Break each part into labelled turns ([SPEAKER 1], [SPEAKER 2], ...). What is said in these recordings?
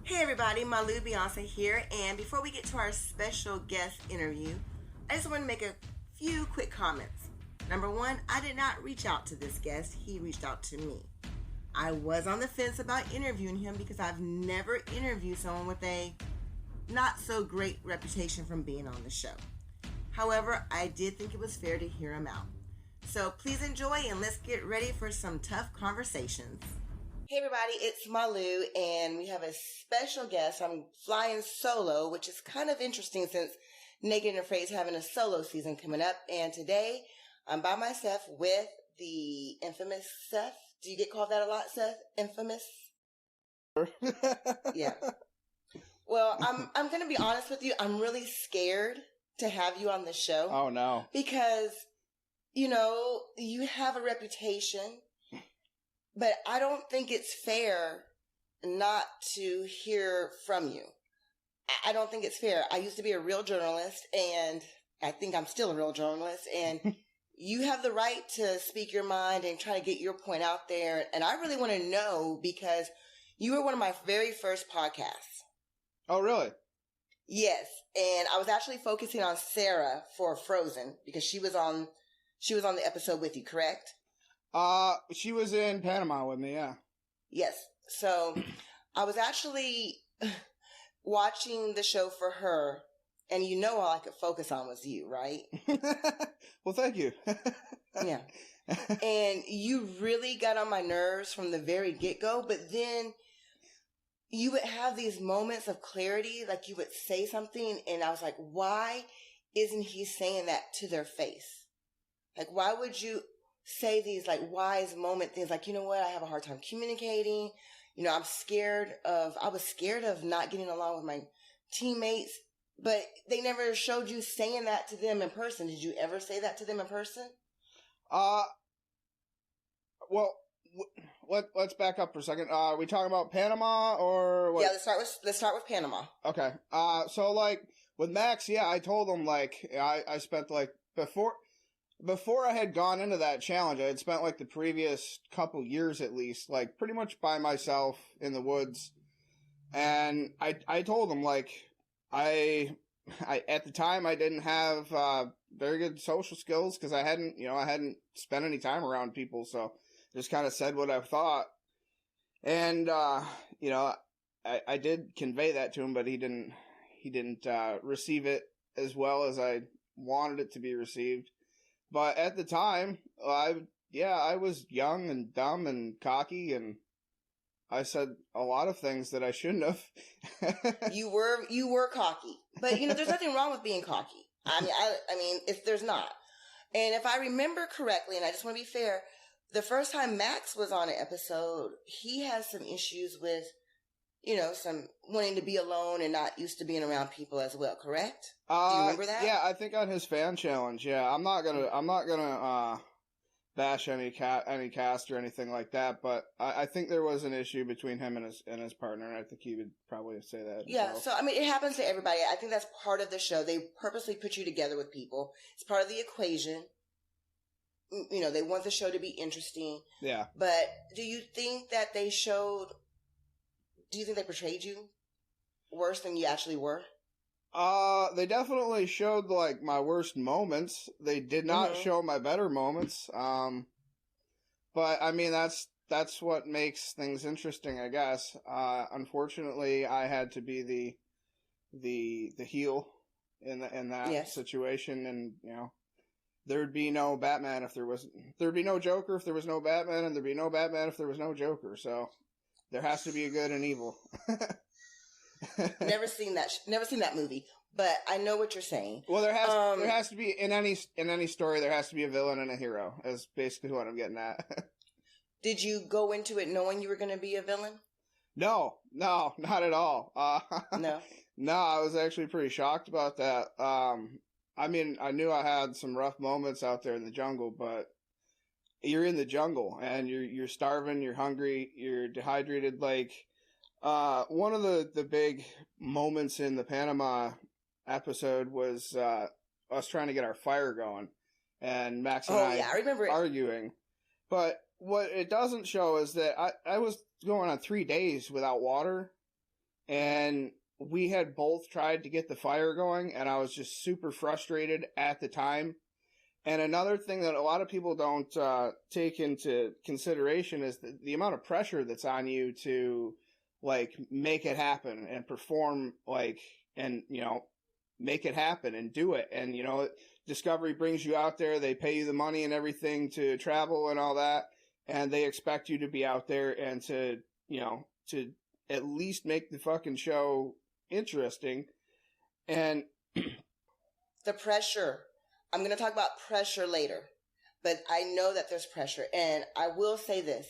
[SPEAKER 1] Hey everybody, Malu Beyonce here, and before we get to our special guest interview, I just want to make a few quick comments. Number one, I did not reach out to this guest, he reached out to me. I was on the fence about interviewing him because I've never interviewed someone with a not so great reputation from being on the show. However, I did think it was fair to hear him out. So please enjoy and let's get ready for some tough conversations. Hey everybody, it's Malu, and we have a special guest. I'm flying solo, which is kind of interesting since Naked and Afraid is having a solo season coming up. And today, I'm by myself with the infamous Seth. Do you get called that a lot, Seth? Infamous? Yeah. Well, I'm going to be honest with you. I'm really scared to have you on the show.
[SPEAKER 2] Oh, no.
[SPEAKER 1] Because, you have a reputation. But I don't think it's fair not to hear from you. I don't think it's fair. I used to be a real journalist, and I think I'm still a real journalist, and you have the right to speak your mind and try to get your point out there. And I really want to know because you were one of my very first podcasts.
[SPEAKER 2] Oh, really?
[SPEAKER 1] Yes. And I was actually focusing on Sarah for Frozen because she was on the episode with you, correct?
[SPEAKER 2] She was in Panama with me, yeah.
[SPEAKER 1] Yes. So I was actually watching the show for her, and all I could focus on was you, right?
[SPEAKER 2] Well, thank you.
[SPEAKER 1] Yeah. And you really got on my nerves from the very get-go, but then you would have these moments of clarity, like you would say something, and I was like, why isn't he saying that to their face? Like, why would you say these like wise moment things like, you know what, I have a hard time communicating. I was scared of not getting along with my teammates, but they never showed you saying that to them in person. Did you ever say that to them in person?
[SPEAKER 2] Well, let's back up for a second. Are we talking about Panama or what?
[SPEAKER 1] Yeah, let's start with Panama.
[SPEAKER 2] Okay. So like with Max, yeah, I told him like I spent like before I had gone into that challenge, I had spent like the previous couple years at least, like pretty much by myself in the woods. And I told him like, I at the time I didn't have, very good social skills because I hadn't spent any time around people. So just kind of said what I thought. And, I did convey that to him, but he didn't receive it as well as I wanted it to be received. But at the time, I was young and dumb and cocky, and I said a lot of things that I shouldn't have.
[SPEAKER 1] You were cocky, but there's nothing wrong with being cocky. I mean, if there's not, and if I remember correctly, and I just want to be fair, the first time Max was on an episode, he has some issues with, some wanting to be alone and not used to being around people as well, correct? Do you remember that?
[SPEAKER 2] Yeah, I think on his fan challenge, yeah. I'm not gonna bash any cast or anything like that, but I think there was an issue between him and his partner, and I think he would probably say that.
[SPEAKER 1] Yeah, so I mean, it happens to everybody. I think that's part of the show. They purposely put you together with people. It's part of the equation. They want the show to be interesting.
[SPEAKER 2] Yeah.
[SPEAKER 1] But do you think they portrayed you worse than you actually were?
[SPEAKER 2] They definitely showed like my worst moments. They did not show my better moments. But I mean that's what makes things interesting, I guess. Unfortunately, I had to be the heel in that situation, and there'd be no Batman there'd be no Joker if there was no Batman, and there'd be no Batman if there was no Joker. So there has to be a good and evil.
[SPEAKER 1] Never seen that movie, but I know what you're saying.
[SPEAKER 2] Well, there has to be in any story there has to be a villain and a hero. Is basically what I'm getting at.
[SPEAKER 1] Did you go into it knowing you were going to be a villain?
[SPEAKER 2] No, not at all. No, I was actually pretty shocked about that. I mean, I knew I had some rough moments out there in the jungle, but you're in the jungle and you're starving, you're hungry, you're dehydrated. Like, one of the big moments in the Panama episode was, us trying to get our fire going, and Max and I
[SPEAKER 1] remember
[SPEAKER 2] arguing. But what it doesn't show is that I was going on 3 days without water, and we had both tried to get the fire going, and I was just super frustrated at the time. And another thing that a lot of people don't take into consideration is the amount of pressure that's on you to, like, make it happen and perform, like, and, you know, make it happen and do it. And, you know, Discovery brings you out there, they pay you the money and everything to travel and all that, and they expect you to be out there and to, you know, to at least make the fucking show interesting. And
[SPEAKER 1] the pressure. I'm going to talk about pressure later, but I know that there's pressure. And I will say this.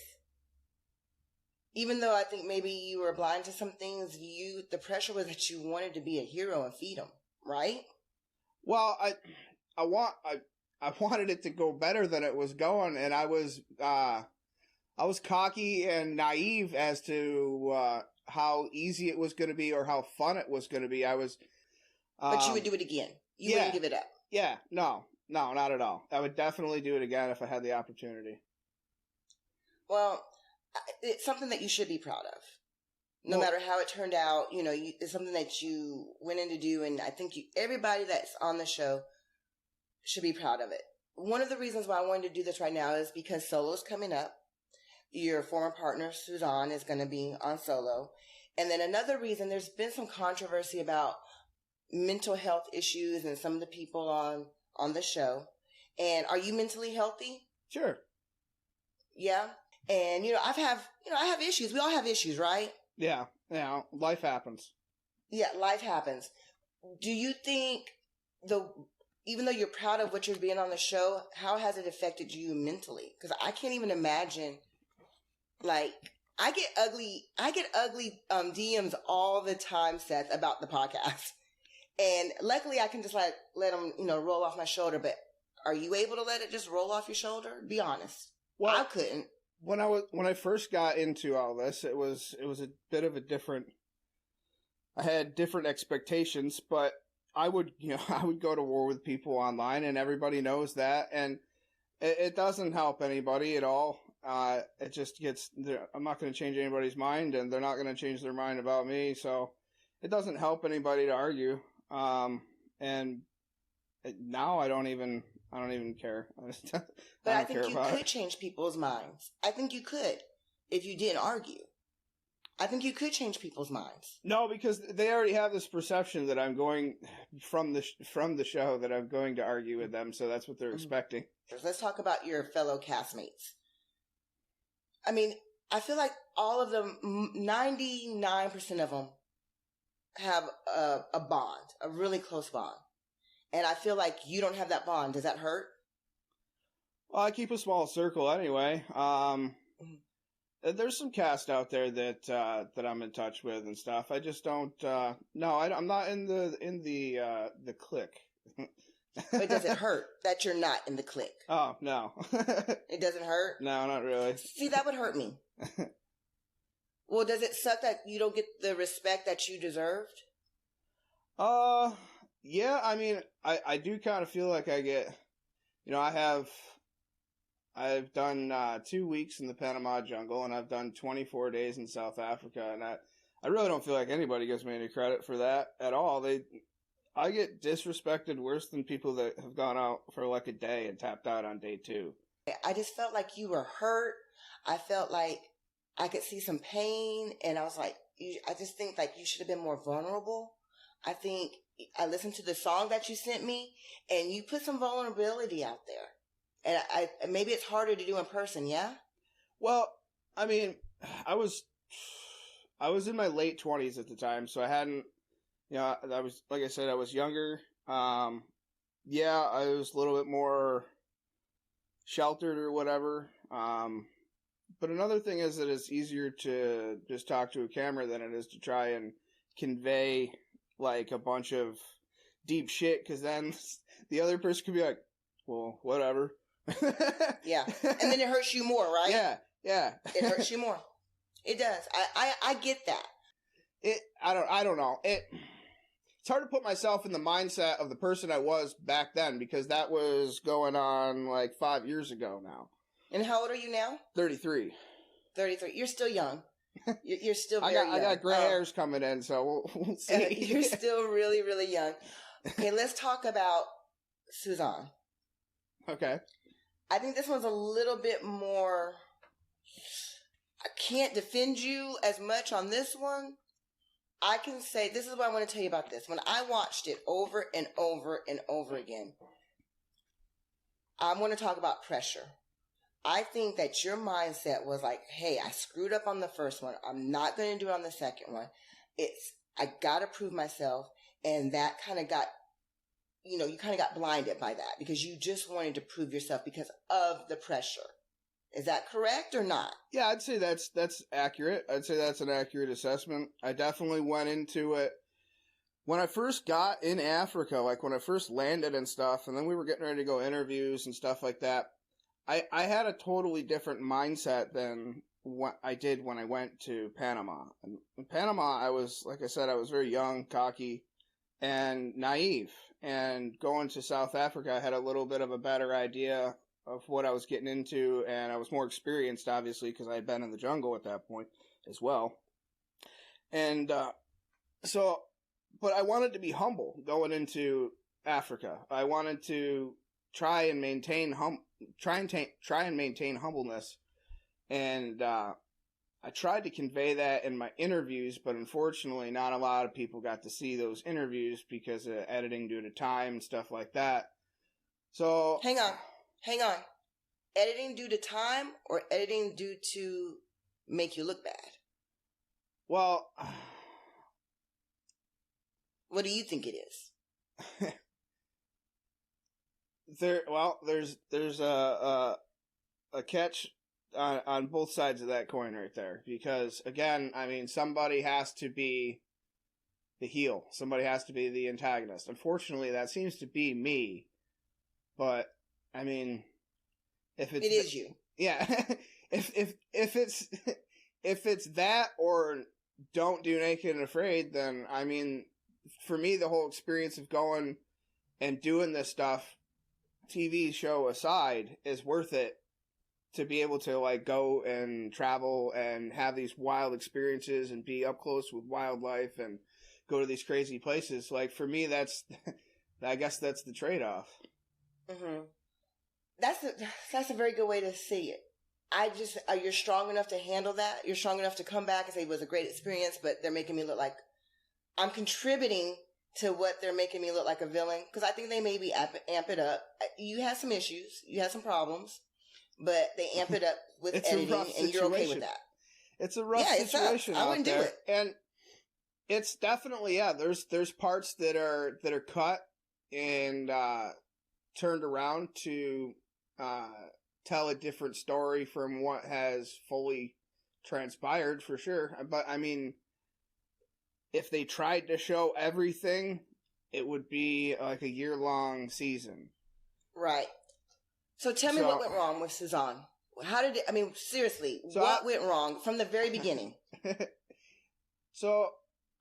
[SPEAKER 1] Even though I think maybe you were blind to some things, the pressure was that you wanted to be a hero and feed them, right?
[SPEAKER 2] Well, I wanted it to go better than it was going, and I was cocky and naive as to how easy it was going to be or how fun it was going to be.
[SPEAKER 1] But you would do it again. You wouldn't give it up.
[SPEAKER 2] Yeah, no, not at all. I would definitely do it again if I had the opportunity.
[SPEAKER 1] Well, it's something that you should be proud of. No matter how it turned out, you know, it's something that you went in to do, and I think everybody that's on the show should be proud of it. One of the reasons why I wanted to do this right now is because Solo's coming up. Your former partner, Suzanne, is going to be on Solo. And then another reason, there's been some controversy about mental health issues and some of the people on the show. And are you mentally healthy?
[SPEAKER 2] Sure.
[SPEAKER 1] Yeah. And, you know, I have issues. We all have issues, right?
[SPEAKER 2] Yeah. Yeah. Life happens.
[SPEAKER 1] Yeah. Life happens. Do you think even though you're proud of what you're being on the show, how has it affected you mentally? Because I can't even imagine, like, I get ugly DMs all the time, Seth, about the podcast. And luckily I can just let them, you know, roll off my shoulder. But are you able to let it just roll off your shoulder? Be honest. Well, I couldn't.
[SPEAKER 2] When I first got into all this, it was a bit of a different. I had different expectations, but I would go to war with people online, and everybody knows that, and it doesn't help anybody at all. It just gets. I'm not going to change anybody's mind, and they're not going to change their mind about me. So it doesn't help anybody to argue. And now I don't even care.
[SPEAKER 1] But I think you could change people's minds. I think you could if you didn't argue. I think you could change people's minds.
[SPEAKER 2] No, because they already have this perception that I'm going from the show that I'm going to argue with them, so that's what they're expecting.
[SPEAKER 1] Let's talk about your fellow castmates. I mean, I feel like all of them, 99% of them, have a bond, a really close bond. And I feel like you don't have that bond. Does that hurt?
[SPEAKER 2] Well, I keep a small circle anyway. There's some cast out there that I'm in touch with and stuff. I just don't. No, I'm not in the clique.
[SPEAKER 1] But does it hurt that you're not in the clique?
[SPEAKER 2] Oh no,
[SPEAKER 1] it doesn't hurt.
[SPEAKER 2] No, not really.
[SPEAKER 1] See, that would hurt me. Well, does it suck that you don't get the respect that you deserved?
[SPEAKER 2] Yeah, I mean, I do kind of feel like I get, you know, I've done 2 weeks in the Panama jungle, and I've done 24 days in South Africa, and I really don't feel like anybody gives me any credit for that at all. I get disrespected worse than people that have gone out for like a day and tapped out on day 2.
[SPEAKER 1] I just felt like you were hurt. I felt like I could see some pain, and I was like, I just think like you should have been more vulnerable. I think I listened to the song that you sent me, and you put some vulnerability out there. And maybe it's harder to do in person, yeah?
[SPEAKER 2] Well, I mean, I was in my late 20s at the time, so I hadn't, you know, I was, like I said, I was younger. Yeah, I was a little bit more sheltered or whatever. But another thing is that it's easier to just talk to a camera than it is to try and convey like a bunch of deep shit, because then the other person could be like, well, whatever.
[SPEAKER 1] Yeah. And then it hurts you more, right?
[SPEAKER 2] Yeah.
[SPEAKER 1] It hurts you more. It does. I get that.
[SPEAKER 2] I don't know. It's hard to put myself in the mindset of the person I was back then, because that was going on like 5 years ago now.
[SPEAKER 1] And how old are you now?
[SPEAKER 2] 33.
[SPEAKER 1] 33. You're still young. You're still very young.
[SPEAKER 2] I got gray hairs coming in, so we'll see.
[SPEAKER 1] You're still really, really young. Okay, let's talk about Suzanne.
[SPEAKER 2] Okay.
[SPEAKER 1] I think this one's a little bit more... I can't defend you as much on this one. I can say, this is what I want to tell you about this. When I watched it over and over and over again, I want to talk about pressure. I think that your mindset was like, hey, I screwed up on the first one. I'm not going to do it on the second one. I got to prove myself. And that kind of got, you kind of got blinded by that because you just wanted to prove yourself because of the pressure. Is that correct or not?
[SPEAKER 2] Yeah, I'd say that's accurate. I'd say that's an accurate assessment. I definitely went into it when I first got in Africa, like when I first landed and stuff, and then we were getting ready to go interviews and stuff like that. I had a totally different mindset than what I did when I went to Panama. And in Panama, I was, like I said, I was very young, cocky, and naive. And going to South Africa, I had a little bit of a better idea of what I was getting into, and I was more experienced, obviously, because I had been in the jungle at that point as well. And but I wanted to be humble going into Africa. I wanted to try and maintain humbleness, and I tried to convey that in my interviews, but unfortunately, not a lot of people got to see those interviews because of editing due to time and stuff like that. So
[SPEAKER 1] hang on. Editing due to time or editing due to make you look bad?
[SPEAKER 2] Well,
[SPEAKER 1] what do you think it is?
[SPEAKER 2] There's a catch on both sides of that coin right there, because again, I mean, somebody has to be the heel, somebody has to be the antagonist. Unfortunately, that seems to be me, but I mean, if it is
[SPEAKER 1] you,
[SPEAKER 2] yeah, if it's that or don't do Naked and Afraid, then I mean, for me, the whole experience of going and doing this stuff, TV show aside, is worth it to be able to like go and travel and have these wild experiences and be up close with wildlife and go to these crazy places. Like for me, I guess that's the trade-off.
[SPEAKER 1] Mm-hmm. That's a very good way to see it. You're strong enough to handle that. You're strong enough to come back and say it was a great experience, but they're making me look like I'm contributing to what they're making me look like a villain. Because I think they maybe amp it up. You had some issues. You had some problems. But they amp it up with editing, and you're okay with that.
[SPEAKER 2] It's a rough situation.
[SPEAKER 1] I wouldn't do it.
[SPEAKER 2] And it's definitely, there's parts that are cut and turned around to tell a different story from what has fully transpired, for sure. But I mean, if they tried to show everything, it would be like a year-long season.
[SPEAKER 1] Right. So tell me what went wrong with Suzanne. Seriously, what went wrong from the very beginning?
[SPEAKER 2] So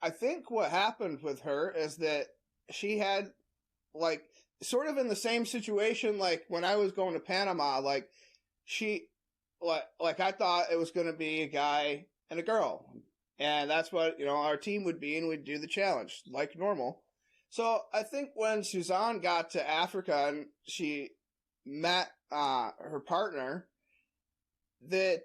[SPEAKER 2] I think what happened with her is that she had, like, sort of in the same situation, like when I was going to Panama, like I thought it was going to be a guy and a girl. And that's what, our team would be, and we'd do the challenge like normal. So I think when Suzanne got to Africa and she met her partner, that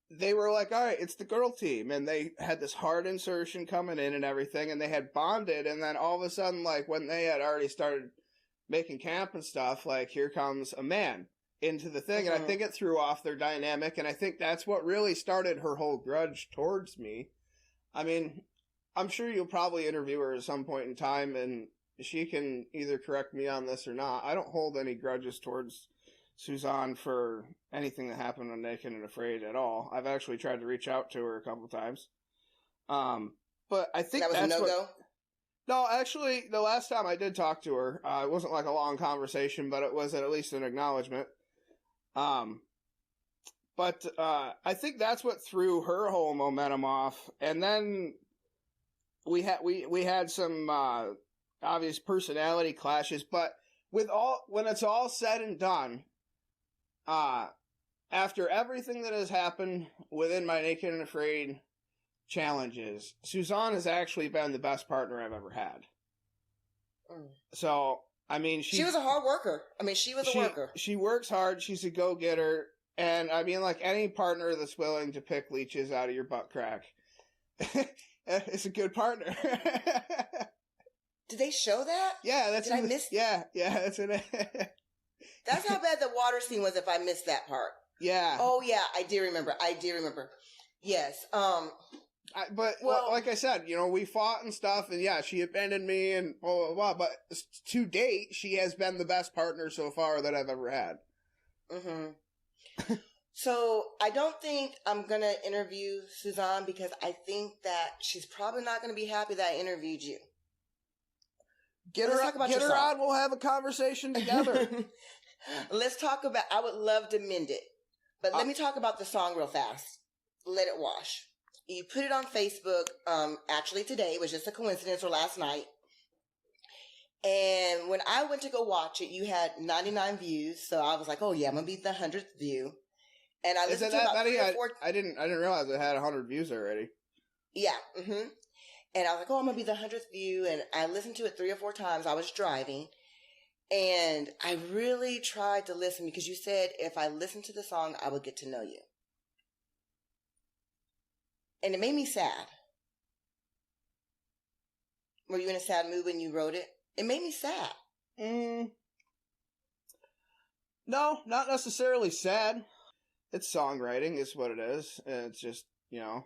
[SPEAKER 2] they were like, all right, it's the girl team, and they had this hard insertion coming in and everything, and they had bonded, and then all of a sudden, like when they had already started making camp and stuff, like here comes a man into the thing, and I think it threw off their dynamic, and I think that's what really started her whole grudge towards me. I mean, I'm sure you'll probably interview her at some point in time, and she can either correct me on this or not. I don't hold any grudges towards Suzanne for anything that happened on Naked and Afraid at all. I've actually tried to reach out to her a couple times. But I think
[SPEAKER 1] that was a no-go?
[SPEAKER 2] No, actually, the last time I did talk to her, it wasn't like a long conversation, but it was at least an acknowledgement. But I think that's what threw her whole momentum off. And then we had some obvious personality clashes, but when it's all said and done, after everything that has happened within my Naked and Afraid challenges, Suzanne has actually been the best partner I've ever had. So, I mean,
[SPEAKER 1] she was a hard worker. I mean, she was a worker.
[SPEAKER 2] She works hard. She's a go-getter. And, I mean, like, any partner that's willing to pick leeches out of your butt crack is a good partner.
[SPEAKER 1] Did they show that?
[SPEAKER 2] Yeah, that's
[SPEAKER 1] Did I miss?
[SPEAKER 2] Yeah, that's in it.
[SPEAKER 1] That's how bad the water scene was if I missed that part.
[SPEAKER 2] Yeah.
[SPEAKER 1] Oh, yeah, I do remember. Yes.
[SPEAKER 2] But like I said, you know, we fought and stuff, and yeah, she abandoned me and blah, blah, blah. But to date, she has been the best partner so far that I've ever had.
[SPEAKER 1] Mm-hmm. So I don't think I'm going to interview Suzanne because I think that she's probably not going to be happy that I interviewed you.
[SPEAKER 2] Get her on. We'll have a conversation together.
[SPEAKER 1] Let's talk about, I would love to mend it. But let me talk about the song real fast. Let It Wash. You put it on Facebook, actually today. It was just a coincidence, or last night. And when I went to go watch it, you had 99 views. So I was like, oh yeah, I'm going to be the 100th view. And I listened to about 3 or 4.
[SPEAKER 2] I didn't realize it had 100 views already.
[SPEAKER 1] Yeah. Mm-hmm. And I was like, oh, I'm going to be the 100th view. And I listened to it 3 or 4 times. I was driving. And I really tried to listen because you said if I listened to the song, I would get to know you. And it made me sad. Were you in a sad mood when you wrote it? It made me sad.
[SPEAKER 2] No, not necessarily sad. It's songwriting is what it is. And it's just, you know,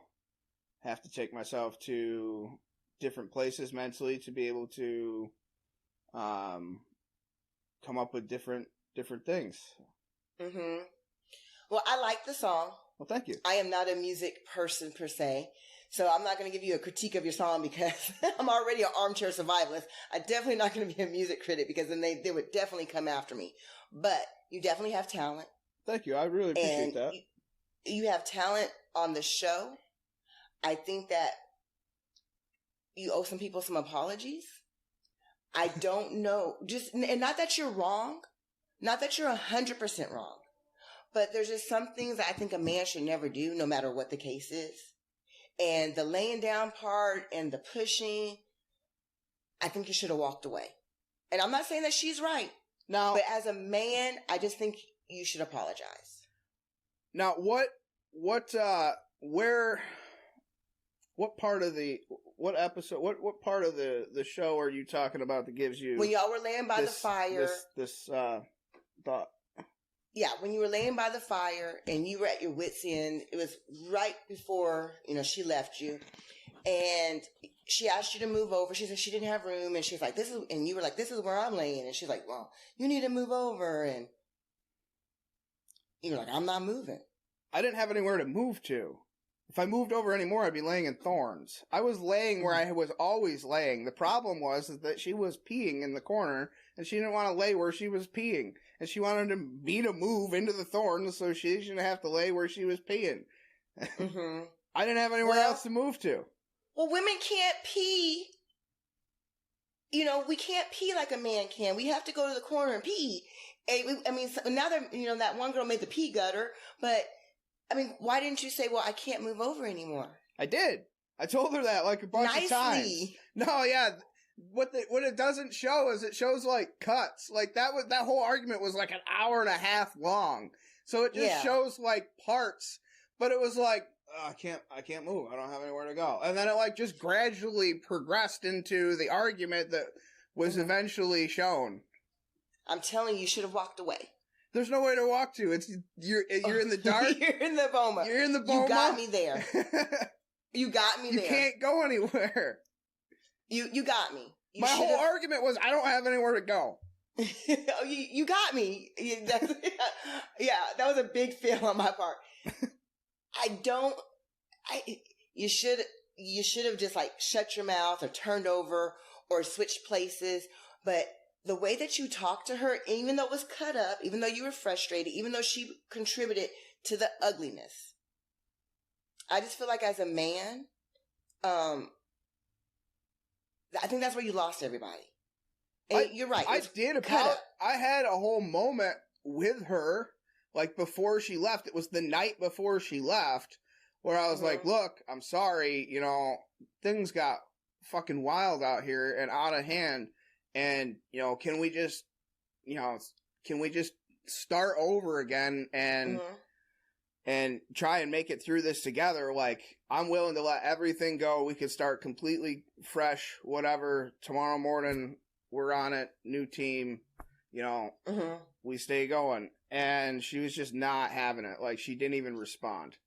[SPEAKER 2] have to take myself to different places mentally to be able to come up with different things. Mm-hmm.
[SPEAKER 1] Well, I like the song.
[SPEAKER 2] Well, thank you.
[SPEAKER 1] I am not a music person per se, so I'm not going to give you a critique of your song because I'm already an armchair survivalist. I'm definitely not going to be a music critic because then they would definitely come after me. But you definitely have talent.
[SPEAKER 2] Thank you. I really appreciate that.
[SPEAKER 1] You have talent on the show. I think that you owe some people some apologies. I don't know. And not that you're wrong. Not that you're 100% wrong. But there's just some things that I think a man should never do, no matter what the case is. And the laying down part and the pushing, I think you should have walked away. And I'm not saying that she's right.
[SPEAKER 2] Now,
[SPEAKER 1] but as a man, I just think you should apologize.
[SPEAKER 2] Now, what part of the show are you talking about that gives you
[SPEAKER 1] when y'all were laying by the fire?
[SPEAKER 2] This thought.
[SPEAKER 1] Yeah, when you were laying by the fire and you were at your wit's end, it was right before, she left you. And she asked you to move over. She said she didn't have room. And she's like, and you were like, this is where I'm laying. And she's like, well, you need to move over. And you were like, I'm not moving.
[SPEAKER 2] I didn't have anywhere to move to. If I moved over anymore, I'd be laying in thorns. I was laying where I was always laying. The problem was that she was peeing in the corner, and she didn't want to lay where she was peeing. And she wanted me to move into the thorns so she shouldn't have to lay where she was peeing. Mm-hmm. I didn't have anywhere else to move to.
[SPEAKER 1] Well, women can't pee. We can't pee like a man can. We have to go to the corner and pee. Now that one girl made the pee gutter, but why didn't you say, well, I can't move over anymore?
[SPEAKER 2] I did. I told her that like a bunch of times. No, yeah. What it doesn't show is it shows like cuts. Like that whole argument was like an hour and a half long. So it just shows like parts. But it was like, I can't move. I don't have anywhere to go. And then it like just gradually progressed into the argument that was eventually shown.
[SPEAKER 1] I'm telling you should have walked away.
[SPEAKER 2] There's no way to walk to. You're in the dark.
[SPEAKER 1] You're in the boma.
[SPEAKER 2] You're in the boma.
[SPEAKER 1] You got me there. You got me there.
[SPEAKER 2] You can't go anywhere.
[SPEAKER 1] You got me.
[SPEAKER 2] My whole argument was I don't have anywhere to go.
[SPEAKER 1] Oh, you got me. Yeah, that was a big fail on my part. You should have just like shut your mouth or turned over or switched places. But the way that you talked to her, even though it was cut up, even though you were frustrated, even though she contributed to the ugliness, I just feel like as a man, I think that's where you lost everybody. And you're right.
[SPEAKER 2] I had a whole moment with her, like before she left. It was the night before she left, where I was like, look, I'm sorry, you know, things got fucking wild out here and out of hand. And, you know, can we just start over again and try and make it through this together? Like, I'm willing to let everything go. We could start completely fresh, whatever. Tomorrow morning, we're on it. New team, you know, we stay going. And she was just not having it. Like, she didn't even respond.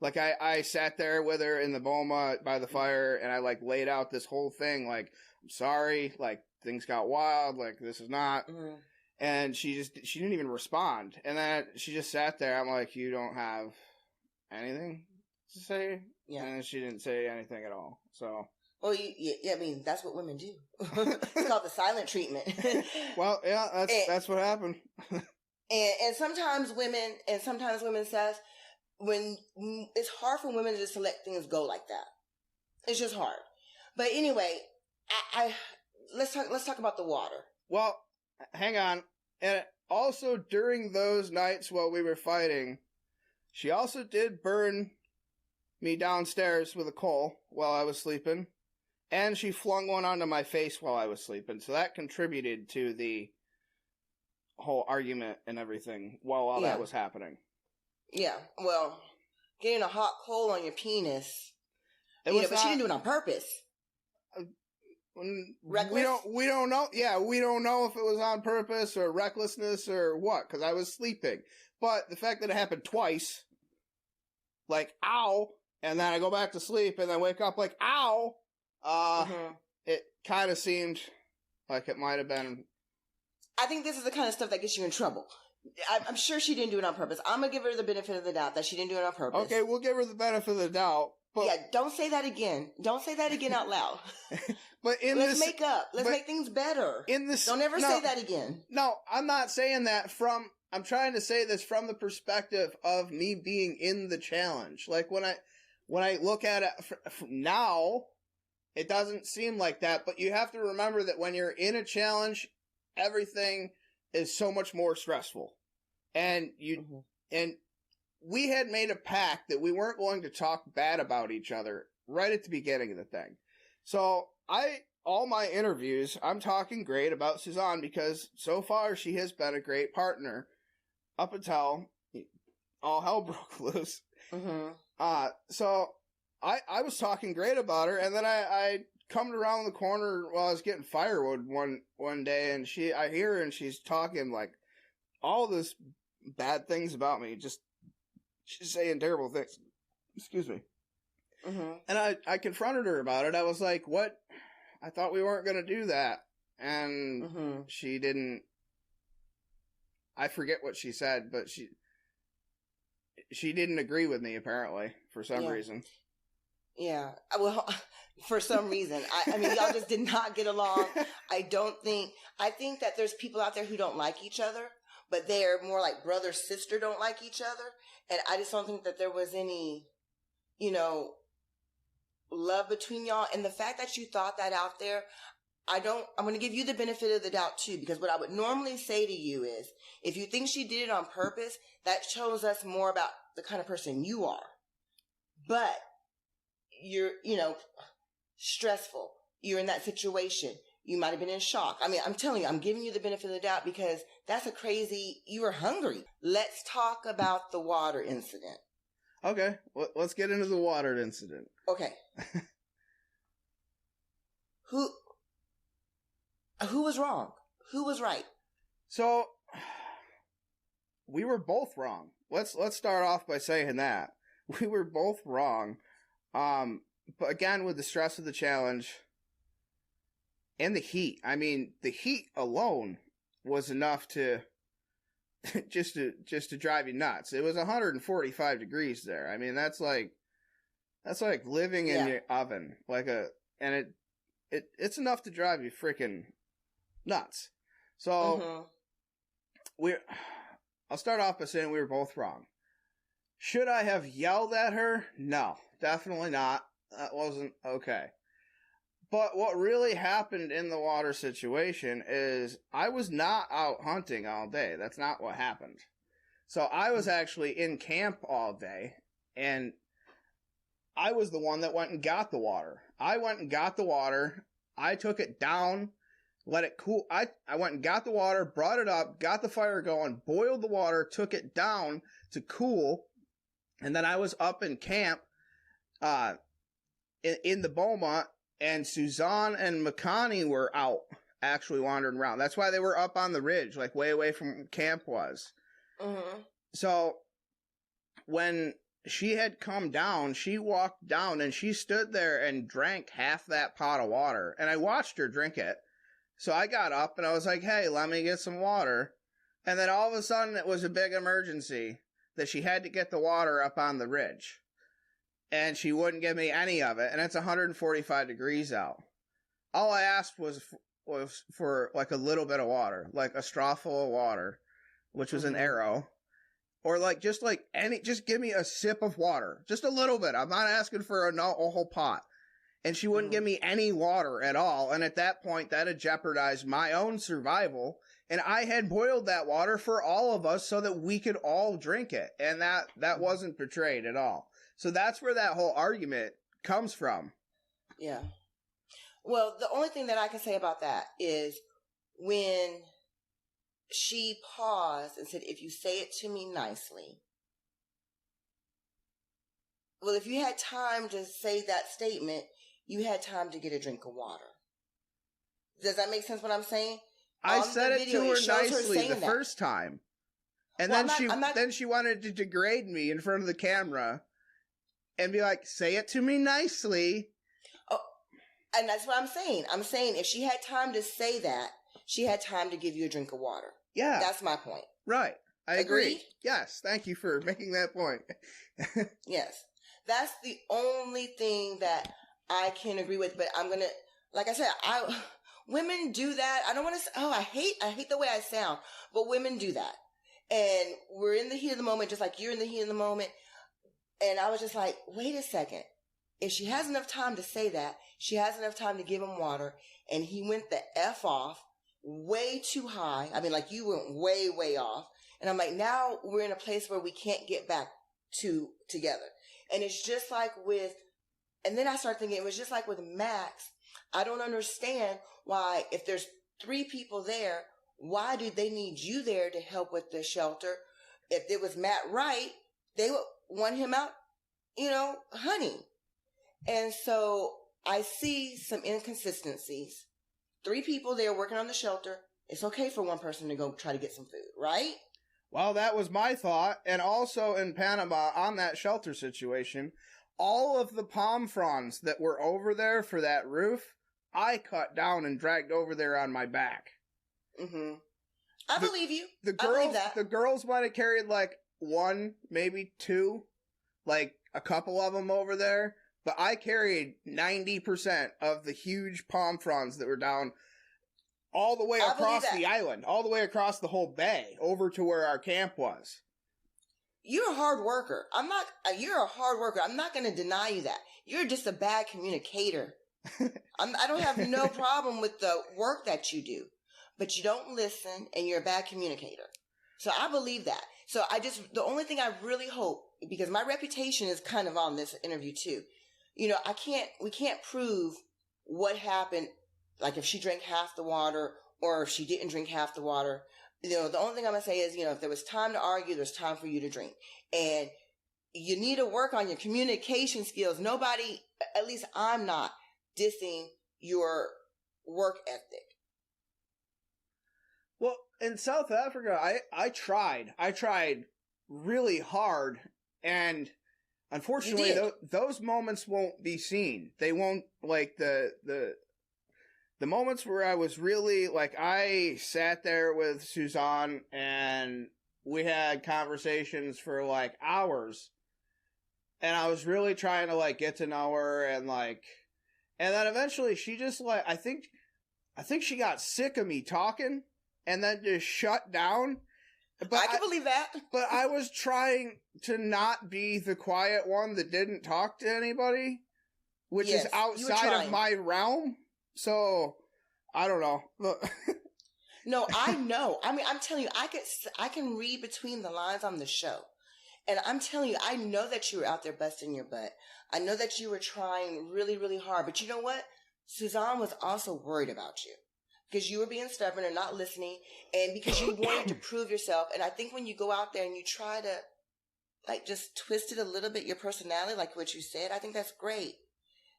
[SPEAKER 2] Like, I sat there with her in the boma by the fire, and I, like, laid out this whole thing. Like, I'm sorry. Like, things got wild. Like, this is not. And she didn't even respond. And then she just sat there. I'm like, you don't have anything to say? Yeah. And she didn't say anything at all. So.
[SPEAKER 1] Well, I mean, that's what women do. It's called the silent treatment.
[SPEAKER 2] Well, yeah, that's what happened.
[SPEAKER 1] and sometimes women, says, when it's hard for women just to let things go like that. It's just hard. But anyway, let's talk about the water.
[SPEAKER 2] Well, hang on. And also during those nights while we were fighting, she also did burn me downstairs with a coal while I was sleeping. And she flung one onto my face while I was sleeping. So that contributed to the whole argument and everything while all that was happening. Yeah.
[SPEAKER 1] Well, getting a hot coal on your penis. But she didn't do it on purpose.
[SPEAKER 2] Reckless? We don't know. Yeah, we don't know if it was on purpose or recklessness or what, because I was sleeping. But the fact that it happened twice, like, ow, and then I go back to sleep and then wake up like, ow, it kind of seemed like it might have been.
[SPEAKER 1] I think this is the kind of stuff that gets you in trouble. I'm sure she didn't do it on purpose. I'm going to give her the benefit of the doubt that she didn't do it on purpose.
[SPEAKER 2] Okay, we'll give her the benefit of the doubt. But,
[SPEAKER 1] yeah, don't say that again. Don't say that again out loud.
[SPEAKER 2] But
[SPEAKER 1] let's make up. Let's make things better. Don't ever say that again.
[SPEAKER 2] No, I'm not saying that I'm trying to say this from the perspective of me being in the challenge. Like, when I look at it now, it doesn't seem like that. But you have to remember that when you're in a challenge, everything is so much more stressful. And and we had made a pact that we weren't going to talk bad about each other right at the beginning of the thing. So all my interviews, I'm talking great about Suzanne because so far she has been a great partner up until all hell broke loose. So I was talking great about her, and then I come around the corner while I was getting firewood one day, and I hear her and she's talking like all this bad things about me. She's saying terrible things. Excuse me. And I confronted her about it. I was like, what? I thought we weren't going to do that. And she didn't. I forget what she said, but she didn't agree with me, apparently, for some reason.
[SPEAKER 1] Yeah. Well, for some reason. I mean, y'all just did not get along. I think that there's people out there who don't like each other, but they're more like brother, sister don't like each other. And I just don't think that there was any, love between y'all. And the fact that you thought that out there, I'm going to give you the benefit of the doubt too, because what I would normally say to you is, if you think she did it on purpose, that shows us more about the kind of person you are. But you're, stressful. You're in that situation. You might have been in shock. I mean, I'm telling you, I'm giving you the benefit of the doubt because you were hungry. Let's talk about the water incident.
[SPEAKER 2] Okay, let's get into the water incident.
[SPEAKER 1] Okay. Who was wrong? Who was right?
[SPEAKER 2] So, we were both wrong. Let's start off by saying that. We were both wrong. But again, with the stress of the challenge and the heat. I mean, the heat alone was enough to just to drive you nuts. It was 145 degrees there. I mean, that's like living in your oven. And it's enough to drive you freaking nuts. So I'll start off by saying we were both wrong. Should I have yelled at her? No, definitely not. That wasn't okay. But what really happened in the water situation is I was not out hunting all day. That's not what happened. So I was actually in camp all day, and I was the one that went and got the water. I went and got the water. I took it down, let it cool. I went and got the water, brought it up, got the fire going, boiled the water, took it down to cool. And then I was up in camp, in the Boma, and Suzanne and Makani were out actually wandering around. That's why they were up on the ridge, like way away from camp was.
[SPEAKER 1] Mm-hmm.
[SPEAKER 2] So when she had come down, she walked down and she stood there and drank half that pot of water. And I watched her drink it. So I got up and I was like, hey, let me get some water. And then all of a sudden it was a big emergency that she had to get the water up on the ridge. And she wouldn't give me any of it. And it's 145 degrees out. All I asked was for like a little bit of water, like a straw full of water, which was an arrow. Or just give me a sip of water. Just a little bit. I'm not asking for a whole pot. And she wouldn't give me any water at all. And at that point, that had jeopardized my own survival. And I had boiled that water for all of us so that we could all drink it. And that wasn't portrayed at all. So that's where that whole argument comes from.
[SPEAKER 1] Yeah. Well, the only thing that I can say about that is when she paused and said, if you say it to me nicely. Well, if you had time to say that statement, you had time to get a drink of water. Does that make sense what I'm saying?
[SPEAKER 2] I said it to her nicely the first time. And then she wanted to degrade me in front of the camera and be like, say it to me nicely.
[SPEAKER 1] Oh, and that's what I'm saying. I'm saying if she had time to say that, she had time to give you a drink of water.
[SPEAKER 2] Yeah.
[SPEAKER 1] That's my point.
[SPEAKER 2] Right. I agree.
[SPEAKER 1] Agreed?
[SPEAKER 2] Yes. Thank you for making that point.
[SPEAKER 1] Yes. That's the only thing that I can agree with. But I'm going to, like I said, women do that. I don't want to, I hate the way I sound, but women do that. And we're in the heat of the moment, just like you're in the heat of the moment. And I was just like, wait a second. If she has enough time to say that, she has enough time to give him water. And he went the F off way too high. I mean, like you went way, way off. And I'm like, now we're in a place where we can't get back together. And it's just like and then I started thinking, it was just like with Max. I don't understand why, if there's 3 people there, why do they need you there to help with the shelter? If it was Matt Wright, they would want him out, hunting. And so I see some inconsistencies. 3 people there working on the shelter. It's okay for one person to go try to get some food, right?
[SPEAKER 2] Well, that was my thought. And also in Panama, on that shelter situation, all of the palm fronds that were over there for that roof, I cut down and dragged over there on my back.
[SPEAKER 1] Mm-hmm. I believe you.
[SPEAKER 2] I believe that. The girls might have carried like 1, maybe 2, like a couple of them over there. But I carried 90% of the huge palm fronds that were down all the way across the island, all the way across the whole bay, over to where our camp was.
[SPEAKER 1] You're a hard worker. You're a hard worker. I'm not going to deny you that. You're just a bad communicator. I don't have no problem with the work that you do, but you don't listen and you're a bad communicator. So I believe that. So the only thing I really hope, because my reputation is kind of on this interview too. We can't prove what happened. Like if she drank half the water or if she didn't drink half the water. The only thing I'm going to say is, if there was time to argue, there's time for you to drink. And you need to work on your communication skills. Nobody, at least I'm not, dissing your work ethic.
[SPEAKER 2] Well, in South Africa, I tried really hard, and unfortunately, those moments won't be seen. They won't, like, the moments where I was really, like, I sat there with Suzanne and we had conversations for, like, hours. And I was really trying to, like, get to know her and, like, and then eventually she just, like, I think she got sick of me talking and then just shut down. But
[SPEAKER 1] I can believe that.
[SPEAKER 2] But I was trying to not be the quiet one that didn't talk to anybody, which is outside of my realm. So, I don't know.
[SPEAKER 1] No, I know. I mean, I'm telling you, I can read between the lines on the show. And I'm telling you, I know that you were out there busting your butt. I know that you were trying really, really hard, but you know what? Suzanne was also worried about you because you were being stubborn and not listening, and because you wanted to prove yourself. And I think when you go out there and you try to like just twist it a little bit, your personality, like what you said, I think that's great.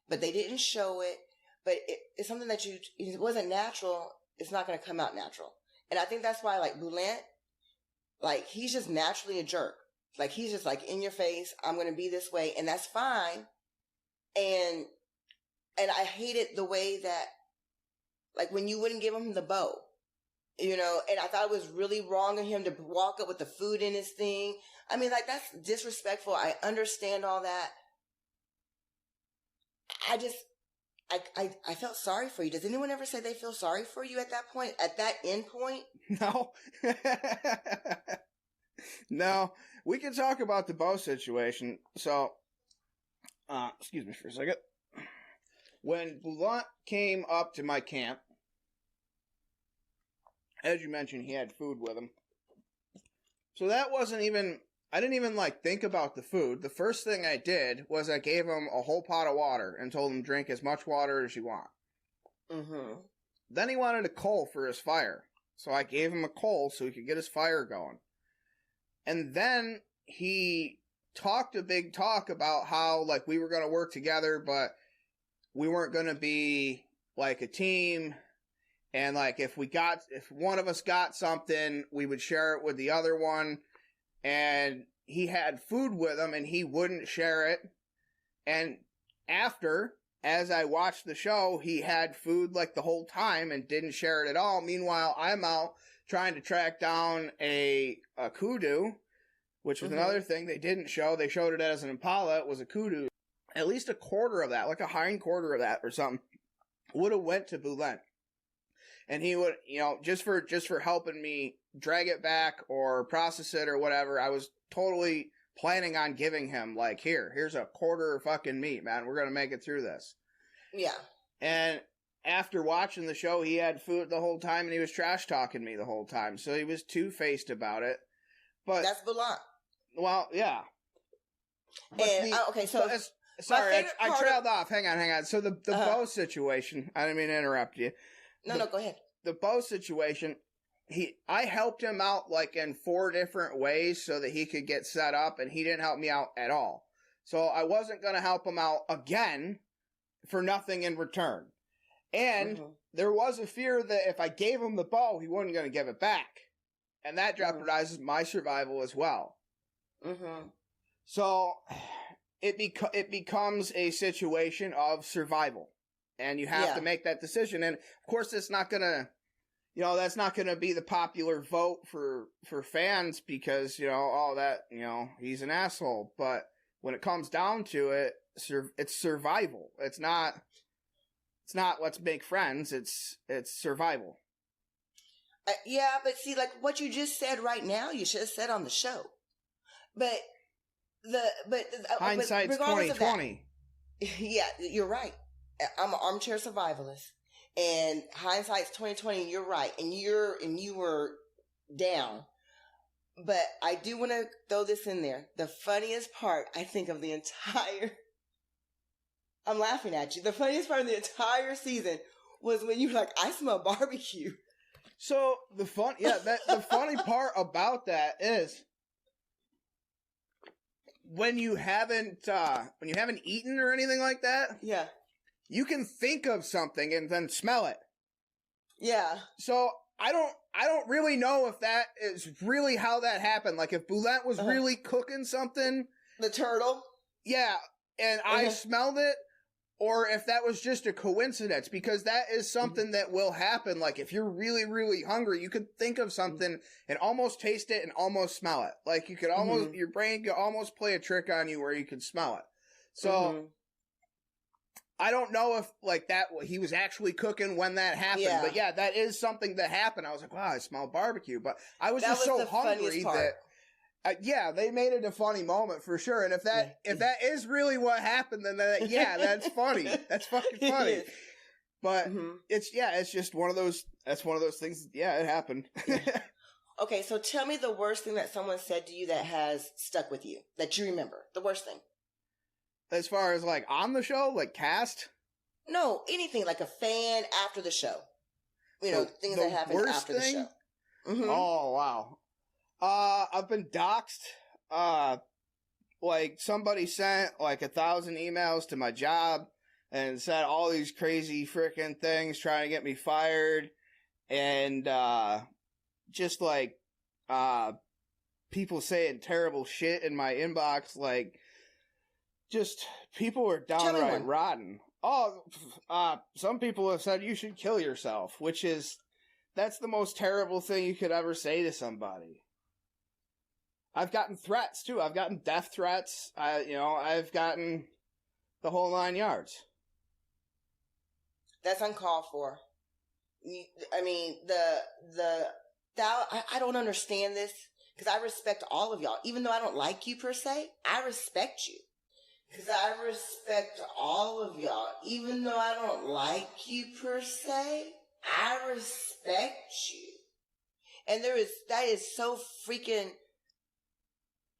[SPEAKER 1] But they didn't show it. But it's something that it wasn't natural. It's not going to come out natural. And I think that's why, like, Boulant, like, he's just naturally a jerk. Like, he's just like, in your face, I'm going to be this way. And that's fine. And I hated the way that, like, when you wouldn't give him the bow, you know, and I thought it was really wrong of him to walk up with the food in his thing. I mean, like, that's disrespectful. I understand all that. I felt sorry for you. Does anyone ever say they feel sorry for you at that point, at that end point?
[SPEAKER 2] No. No. We can talk about the bow situation. So, excuse me for a second. When Boulant came up to my camp, as you mentioned, he had food with him. So that wasn't even, I didn't even like think about the food. The first thing I did was I gave him a whole pot of water and told him drink as much water as you want.
[SPEAKER 1] Mm-hmm.
[SPEAKER 2] Then he wanted a coal for his fire. So I gave him a coal so he could get his fire going. And then he talked a big talk about how like we were going to work together, but we weren't going to be like a team. And like if one of us got something, we would share it with the other one. And he had food with him and he wouldn't share it. And after, as I watched the show, he had food like the whole time and didn't share it at all. Meanwhile, I'm out trying to track down a kudu, which was another thing they didn't show. They showed it as an impala. It was a kudu. At least a quarter of that, like a hind quarter of that or something, would have went to Boulant. And he would, you know, just for helping me drag it back or process it or whatever, I was totally planning on giving him, like, here's a quarter of fucking meat, man. We're going to make it through this.
[SPEAKER 1] Yeah.
[SPEAKER 2] And after watching the show, he had food the whole time and he was trash talking me the whole time. So he was two-faced about it. But
[SPEAKER 1] that's Boulant.
[SPEAKER 2] Well, yeah. But
[SPEAKER 1] and, okay, so...
[SPEAKER 2] sorry, I trailed off. Hang on. So the bow situation, I didn't mean to interrupt you.
[SPEAKER 1] No, go ahead.
[SPEAKER 2] The bow situation, I helped him out like in 4 different ways so that he could get set up, and he didn't help me out at all. So I wasn't going to help him out again for nothing in return. And there was a fear that if I gave him the bow, he wasn't going to give it back. And that jeopardizes my survival as well. So it becomes a situation of survival. And you have to make that decision. And of course, it's not going to, you know, that's not going to be the popular vote for fans because, you know, all that, you know, he's an asshole. But when it comes down to it, it's survival. It's not let's make friends. It's survival.
[SPEAKER 1] Yeah, but see, like what you just said right now, you should have said on the show. But
[SPEAKER 2] hindsight's 20/20.
[SPEAKER 1] Yeah, you're right. I'm an armchair survivalist, and hindsight's 20/20. You're right, and you were down. But I do want to throw this in there. The funniest part, I think, of the entire. I'm laughing at you. The funniest part of the entire season was when you were like, "I smell barbecue."
[SPEAKER 2] So the funny part about that is when you haven't eaten or anything like that.
[SPEAKER 1] Yeah.
[SPEAKER 2] You can think of something and then smell it.
[SPEAKER 1] Yeah.
[SPEAKER 2] So I don't really know if that is really how that happened. Like if Boulant was really cooking something.
[SPEAKER 1] The turtle?
[SPEAKER 2] Yeah. And I smelled it. Or if that was just a coincidence. Because that is something that will happen. Like if you're really, really hungry, you could think of something and almost taste it and almost smell it. Like you could almost, your brain could almost play a trick on you where you could smell it. So... I don't know if like that he was actually cooking when that happened, but yeah, that is something that happened. I was like, wow, I smell barbecue, but I was just so hungry that they made it a funny moment for sure. And if that is really what happened, then that's funny. That's fucking funny. But it's just one of those. That's one of those things. Yeah, it happened.
[SPEAKER 1] Okay, so tell me the worst thing that someone said to you that has stuck with you that you remember. The worst thing.
[SPEAKER 2] As far as like on the show, like cast?
[SPEAKER 1] No, anything like a fan after the show. You know, things that happen after the show. Mm-hmm.
[SPEAKER 2] Oh, wow. I've been doxxed. Like somebody sent like 1,000 emails to my job and said all these crazy freaking things trying to get me fired. And, just like, people saying terrible shit in my inbox. Like, just people are downright rotten. Oh, some people have said you should kill yourself, that's the most terrible thing you could ever say to somebody. I've gotten threats too. I've gotten death threats. I've gotten the whole 9 yards.
[SPEAKER 1] That's uncalled for. I mean, I don't understand this because I respect all of y'all. Even though I don't like you per se, I respect you. Because I respect all of y'all. Even though I don't like you per se, I respect you. And that is so freaking,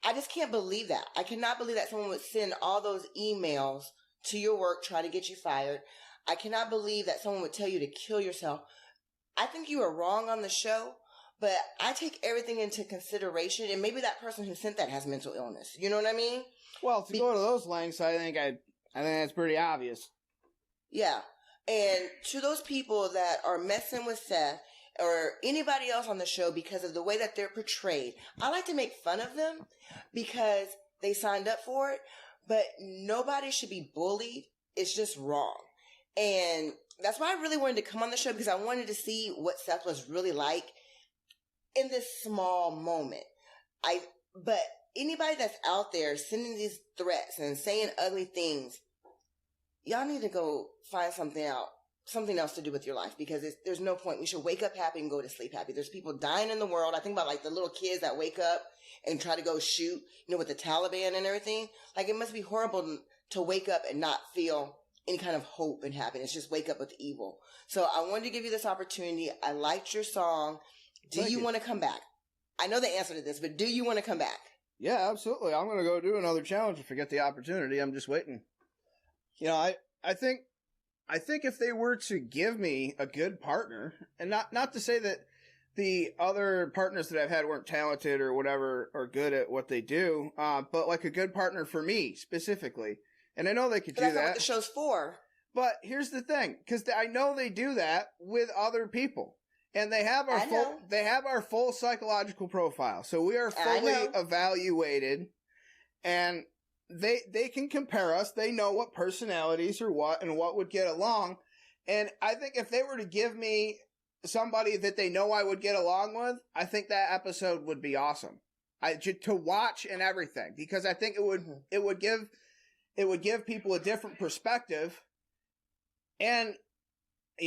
[SPEAKER 1] I just can't believe that. I cannot believe that someone would send all those emails to your work trying to get you fired. I cannot believe that someone would tell you to kill yourself. I think you are wrong on the show, but I take everything into consideration, and maybe that person who sent that has mental illness. You know what I mean?
[SPEAKER 2] Well, to go to those lengths, I think that's pretty obvious.
[SPEAKER 1] Yeah. And to those people that are messing with Seth or anybody else on the show because of the way that they're portrayed, I like to make fun of them because they signed up for it, but nobody should be bullied. It's just wrong. And that's why I really wanted to come on the show, because I wanted to see what Seth was really like in this small moment. But anybody that's out there sending these threats and saying ugly things, y'all need to go find something else to do with your life, because there's no point. We should wake up happy and go to sleep happy. There's people dying in the world. I think about like the little kids that wake up and try to go shoot, with the Taliban and everything. Like, it must be horrible to wake up and not feel any kind of hope and happiness. Just wake up with evil. So I wanted to give you this opportunity. I liked your song. Do you want to come back? I know the answer to this, but do you want to come back?
[SPEAKER 2] Yeah, absolutely. I'm going to go do another challenge if I get the opportunity. I'm just waiting. I think if they were to give me a good partner, and not to say that the other partners that I've had weren't talented or whatever or good at what they do, but like a good partner for me specifically. And I know they could do that.
[SPEAKER 1] That's not what the show's for.
[SPEAKER 2] But here's the thing, because I know they do that with other people. And they have our full psychological profile. So we are fully evaluated, and they can compare us. They know what personalities are what and what would get along. And I think if they were to give me somebody that they know I would get along with, I think that episode would be awesome. To watch and everything, because I think it would give people a different perspective. And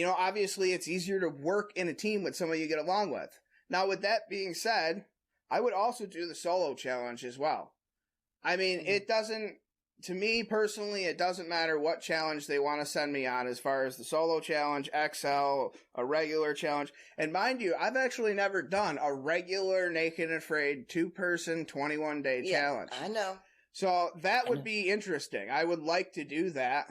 [SPEAKER 2] obviously it's easier to work in a team with somebody you get along with. Now, with that being said, I would also do the solo challenge as well. I mean, to me personally, it doesn't matter what challenge they want to send me on as far as the solo challenge, XL, a regular challenge. And mind you, I've actually never done a regular Naked and Afraid 2-person 21-day challenge.
[SPEAKER 1] I know.
[SPEAKER 2] So that would be interesting. I would like to do that.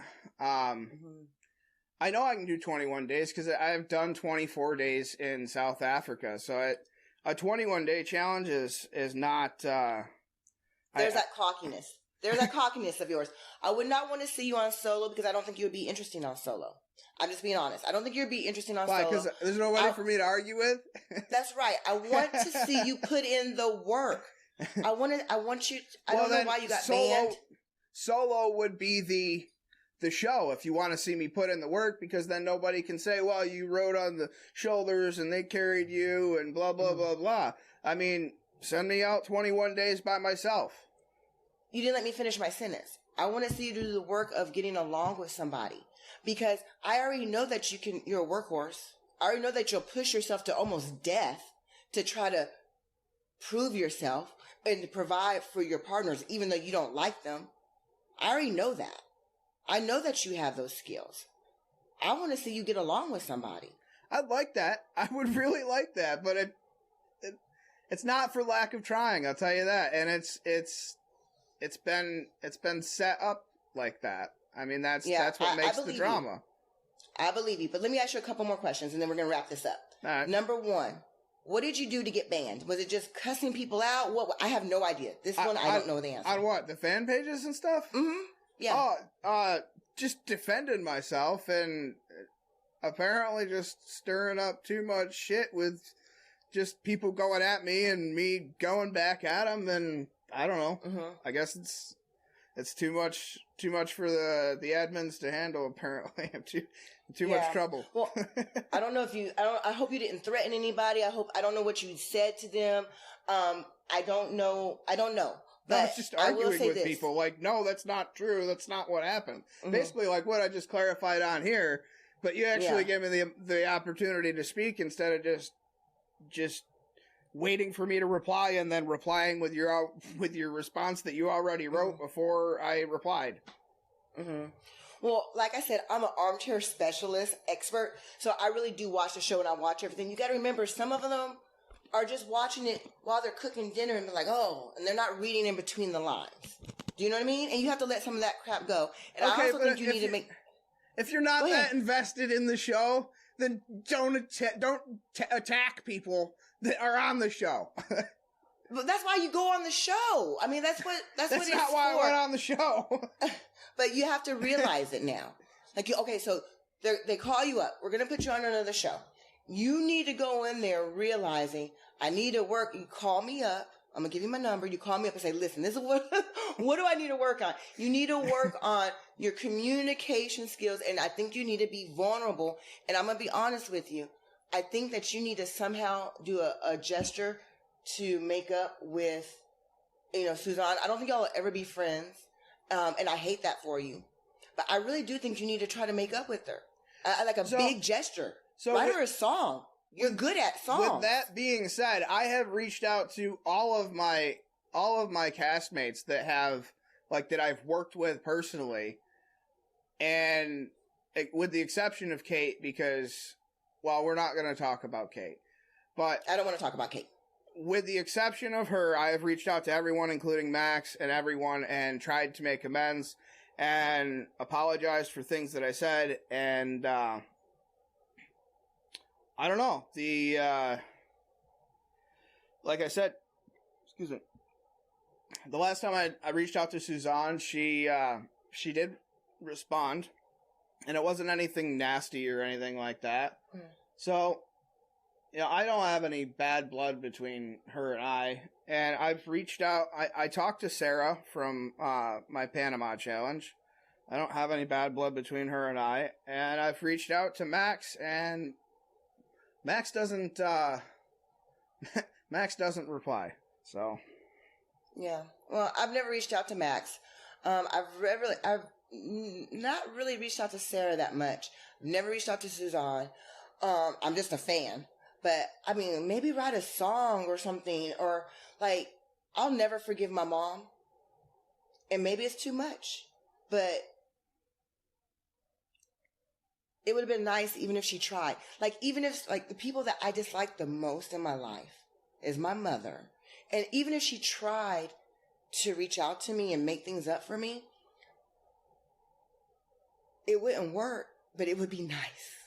[SPEAKER 2] I know I can do 21 days because I've done 24 days in South Africa. So a 21-day challenge is not...
[SPEAKER 1] There's that cockiness. There's that cockiness of yours. I would not want to see you on solo because I don't think you would be interesting on solo. I'm just being honest. I don't think you'd be interesting on solo. Why? Because
[SPEAKER 2] there's nobody for me to argue with?
[SPEAKER 1] That's right. I want to see you put in the work. I want you... I don't know why you got banned.
[SPEAKER 2] Solo would be the show if you want to see me put in the work, because then nobody can say, well, you rode on the shoulders and they carried you and blah, blah, blah, blah. I mean, send me out 21 days by myself.
[SPEAKER 1] You didn't let me finish my sentence. I want to see you do the work of getting along with somebody, because I already know that you're a workhorse. I already know that you'll push yourself to almost death to try to prove yourself and to provide for your partners, even though you don't like them. I already know that. I know that you have those skills. I want to see you get along with somebody.
[SPEAKER 2] I'd like that. I would really like that, but it's not for lack of trying. I'll tell you that. And it's been set up like that. I mean, that's
[SPEAKER 1] Yeah,
[SPEAKER 2] what makes the
[SPEAKER 1] believe you.
[SPEAKER 2] drama.
[SPEAKER 1] I believe you. But let me ask you a couple more questions, and then we're going to wrap this up.
[SPEAKER 2] All right.
[SPEAKER 1] Number one, what did you do to get banned? Was it just cussing people out? What? I have no idea. This one, I don't know the answer.
[SPEAKER 2] On what? The fan pages and stuff?
[SPEAKER 1] Mm-hmm. Yeah.
[SPEAKER 2] Oh, just defending myself and apparently just stirring up too much shit with just people going at me and me going back at them. And I don't know.
[SPEAKER 1] Mm-hmm.
[SPEAKER 2] I guess it's too much for the admins to handle. Apparently, I'm too much trouble.
[SPEAKER 1] Well, I don't know if you. I hope you didn't threaten anybody. I don't know what you said to them. I don't know. But
[SPEAKER 2] I was just arguing with people. Like, no, that's not true. That's not what happened. Mm-hmm. Basically, like what I just clarified on here. But you actually gave me the opportunity to speak instead of just waiting for me to reply and then replying with your response that you already wrote before I replied.
[SPEAKER 1] Mm-hmm. Well, like I said, I'm an armchair specialist expert, so I really do watch the show and I watch everything. You got to remember, some of them are just watching it while they're cooking dinner and they're like, oh, and they're not reading in between the lines. Do you know what I mean? And you have to let some of that crap go. And I also think you need to make...
[SPEAKER 2] If you're not that invested in the show, then don't attack people that are on the show.
[SPEAKER 1] But that's why you go on the show. I mean, that's what it's for. That's
[SPEAKER 2] not why I went on the show.
[SPEAKER 1] But you have to realize it now. Like, okay, so they call you up. We're going to put you on another show. You need to go in there realizing, I need to work. You call me up. I'm going to give you my number. You call me up and say, listen, this is what do I need to work on? You need to work on your communication skills. And I think you need to be vulnerable. And I'm going to be honest with you. I think that you need to somehow do a gesture to make up with, Suzanne. I don't think y'all will ever be friends. And I hate that for you. But I really do think you need to try to make up with her. Like a big gesture. So write her a song. You're good at songs.
[SPEAKER 2] With that being said, I have reached out to all of my castmates that I've worked with personally, and with the exception of Kate, because, well, we're not going to talk about Kate, but
[SPEAKER 1] I don't want to talk about Kate.
[SPEAKER 2] With the exception of her, I have reached out to everyone, including Max and everyone, and tried to make amends and apologized for things that I said, and I don't know. Like I said, excuse me. The last time I reached out to Suzanne, she did respond, and it wasn't anything nasty or anything like that. Mm. So, I don't have any bad blood between her and I. And I've reached out. I talked to Sarah from my Panama challenge. I don't have any bad blood between her and I. And I've reached out to Max, and Max doesn't reply. So
[SPEAKER 1] yeah. Well, I've never reached out to Max. I've not really reached out to Sarah that much. I've never reached out to Suzanne. I'm just a fan. But I mean, maybe write a song or something, or like, I'll never forgive my mom. And maybe it's too much, but it would have been nice even if she tried. Like, even if, like, the people that I dislike the most in my life is my mother. And even if she tried to reach out to me and make things up for me, it wouldn't work, but it would be nice.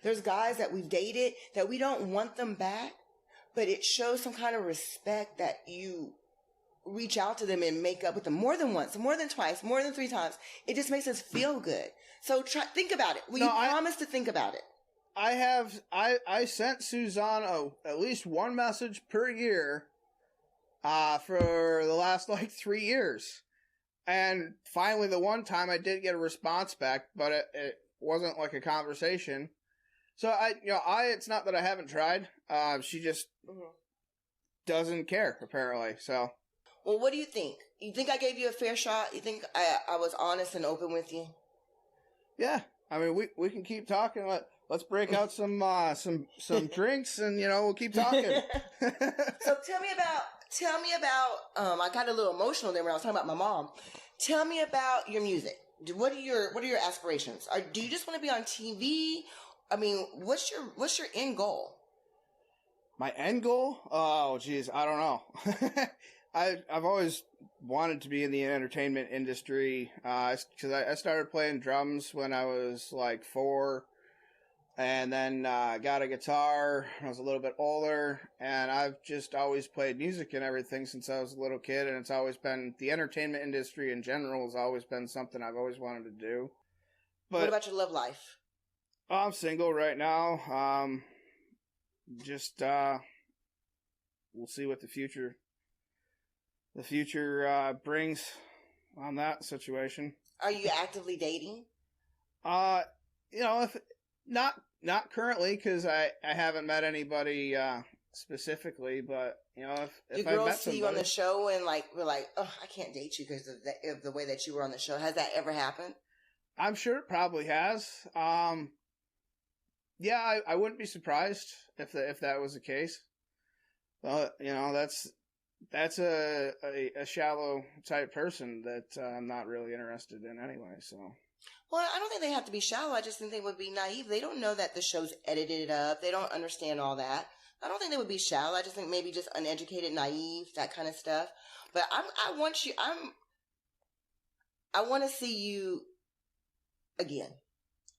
[SPEAKER 1] There's guys that we've dated that we don't want them back, but it shows some kind of respect that you reach out to them and make up with them more than once, more than twice, more than 3 times. It just makes us feel good. So think about it. Will you promise to think about it?
[SPEAKER 2] I sent Suzanne at least one message per year for the last 3 years. And finally, the one time I did get a response back, but it wasn't like a conversation. So it's not that I haven't tried. She just doesn't care, apparently. So,
[SPEAKER 1] well, what do you think? You think I gave you a fair shot? You think I was honest and open with you? Yeah.
[SPEAKER 2] I mean, we can keep talking. Let's break out some drinks, and we'll keep talking.
[SPEAKER 1] So tell me about. I got a little emotional there when I was talking about my mom. Tell me about your music. What are your aspirations? Do you just want to be on TV? I mean, what's your end goal?
[SPEAKER 2] My end goal? Oh, geez, I don't know. I've always wanted to be in the entertainment industry, because I started playing drums when I was like 4, and then got a guitar when I was a little bit older, and I've just always played music and everything since I was a little kid, and it's always been, the entertainment industry in general has always been something I've always wanted to do. But
[SPEAKER 1] what about your love life?
[SPEAKER 2] I'm single right now. We'll see what the future brings on that situation.
[SPEAKER 1] Are you actively dating?
[SPEAKER 2] If not currently, because I haven't met anybody specifically, but if
[SPEAKER 1] Do
[SPEAKER 2] I
[SPEAKER 1] girls
[SPEAKER 2] met
[SPEAKER 1] see
[SPEAKER 2] somebody,
[SPEAKER 1] you on the show and we're like, oh, I can't date you because of the way that you were on the show? Has that ever happened?
[SPEAKER 2] I'm sure it probably has. Yeah, I wouldn't be surprised if that was the case. That's a shallow type person that I'm not really interested in anyway. So.
[SPEAKER 1] Well, I don't think they have to be shallow. I just think they would be naive. They don't know that the show's edited up. They don't understand all that. I don't think they would be shallow. I just think maybe just uneducated, naive, that kind of stuff. But I want to see you again.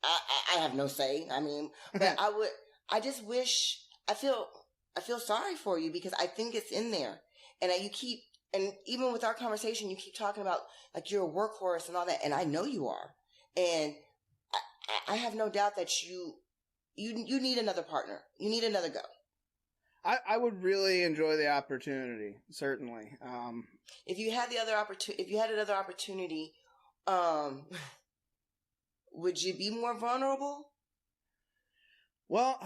[SPEAKER 1] I have no say. I mean, but I just wish, I feel sorry for you because I think it's in there. And and even with our conversation, you keep talking about like you're a workhorse and all that. And I know you are. And I have no doubt that you need another partner. You need another go.
[SPEAKER 2] I would really enjoy the opportunity, certainly.
[SPEAKER 1] If you had another opportunity, would you be more vulnerable?
[SPEAKER 2] Well,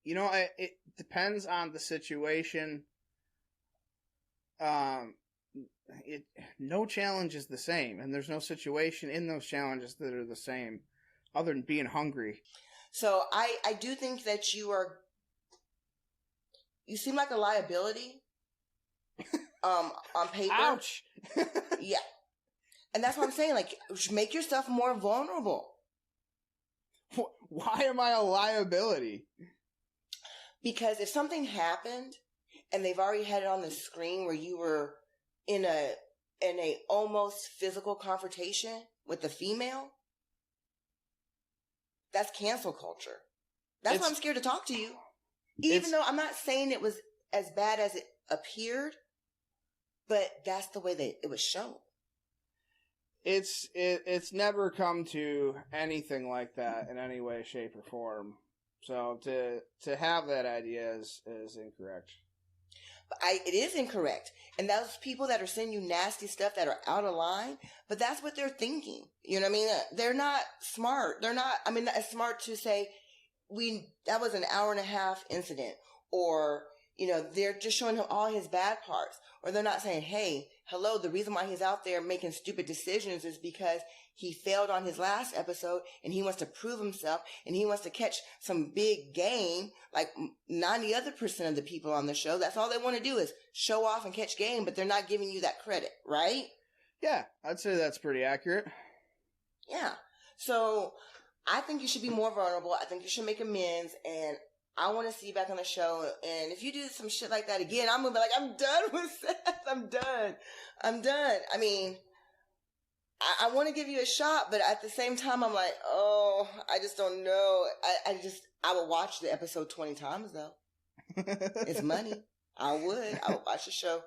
[SPEAKER 2] it depends on the situation. No challenge is the same, and there's no situation in those challenges that are the same, other than being hungry.
[SPEAKER 1] So I do think that you seem like a liability. On paper.
[SPEAKER 2] Ouch.
[SPEAKER 1] Yeah. And that's what I'm saying. Like, make yourself more vulnerable.
[SPEAKER 2] Why am I a liability?
[SPEAKER 1] Because if something happened and they've already had it on the screen where you were in a almost physical confrontation with a female, that's cancel culture. That's why I'm scared to talk to you. Even though I'm not saying it was as bad as it appeared, but that's the way that it was shown.
[SPEAKER 2] It's never come to anything like that in any way, shape, or form. So to have that idea is incorrect.
[SPEAKER 1] It is incorrect. And those people that are sending you nasty stuff that are out of line, but that's what they're thinking. You know what I mean? They're not smart. They're not, as smart to say, that was an hour and a half incident. Or, they're just showing him all his bad parts. Or they're not saying, hey, hello, the reason why he's out there making stupid decisions is because he failed on his last episode and he wants to prove himself and he wants to catch some big game like 90% of the people on the show. That's all they want to do is show off and catch game, but they're not giving you that credit, right?
[SPEAKER 2] Yeah, I'd say that's pretty accurate. Yeah.
[SPEAKER 1] So I think you should be more vulnerable. I think you should make amends, and I want to see you back on the show. And if you do some shit like that again, I'm going to be like, I'm done with Seth. I'm done. I want to give you a shot, but at the same time, I'm like, oh, I just don't know. I would watch the episode 20 times, though. It's money. I would watch the show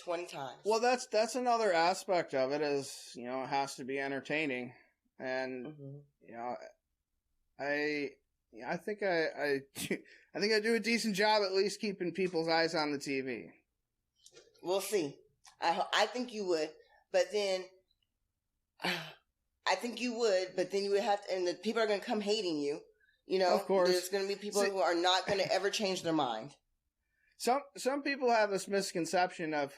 [SPEAKER 1] 20 times.
[SPEAKER 2] Well, that's another aspect of it is, it has to be entertaining. And, I think I do a decent job at least keeping people's eyes on the TV.
[SPEAKER 1] We'll see. I think you would, but then you would have to, and the people are going to come hating you.
[SPEAKER 2] Of course,
[SPEAKER 1] there's going to be people who are not going to ever change their mind.
[SPEAKER 2] Some people have this misconception of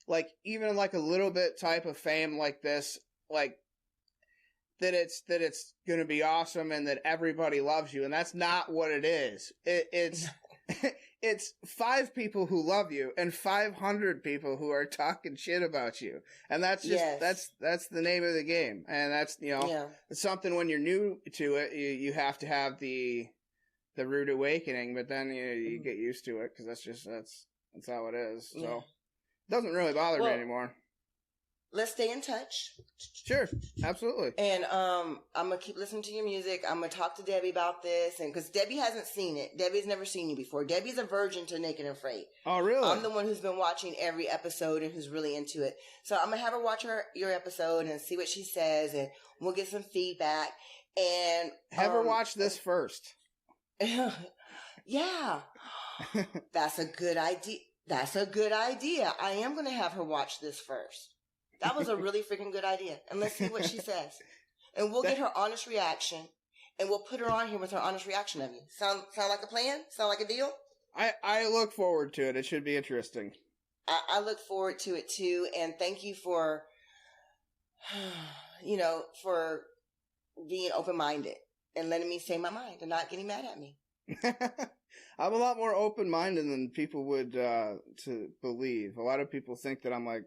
[SPEAKER 2] like even like a little bit type of fame like this, like that it's going to be awesome and that everybody loves you, and that's not what it is. It's it's 5 people who love you and 500 people who are talking shit about you, and that's just that's the name of the game, and that's it's something when you're new to it, you have to have the rude awakening, but then you get used to it because that's That's how it is. So
[SPEAKER 1] Yeah.
[SPEAKER 2] it doesn't really bother me anymore.
[SPEAKER 1] Let's stay in touch.
[SPEAKER 2] Sure, absolutely.
[SPEAKER 1] And I'm gonna keep listening to your music. I'm gonna talk to Debbie about this, and because Debbie hasn't seen it, Debbie's never seen you before. Debbie's a virgin to Naked and Afraid.
[SPEAKER 2] Oh, really?
[SPEAKER 1] I'm the one who's been watching every episode and who's really into it. So I'm gonna have her watch your episode and see what she says, and we'll get some feedback. And
[SPEAKER 2] have her watch this first.
[SPEAKER 1] Yeah, that's a good idea. That's a good idea. I am gonna have her watch this first. That was a really freaking good idea. And let's see what she says. And we'll get her honest reaction. And we'll put her on here with her honest reaction of you. Sound like a plan? Sound like a deal?
[SPEAKER 2] I look forward to it. It should be interesting.
[SPEAKER 1] I look forward to it too. And thank you for, for being open-minded and letting me say my mind and not getting mad at me.
[SPEAKER 2] I'm a lot more open-minded than people would to believe. A lot of people think that I'm like,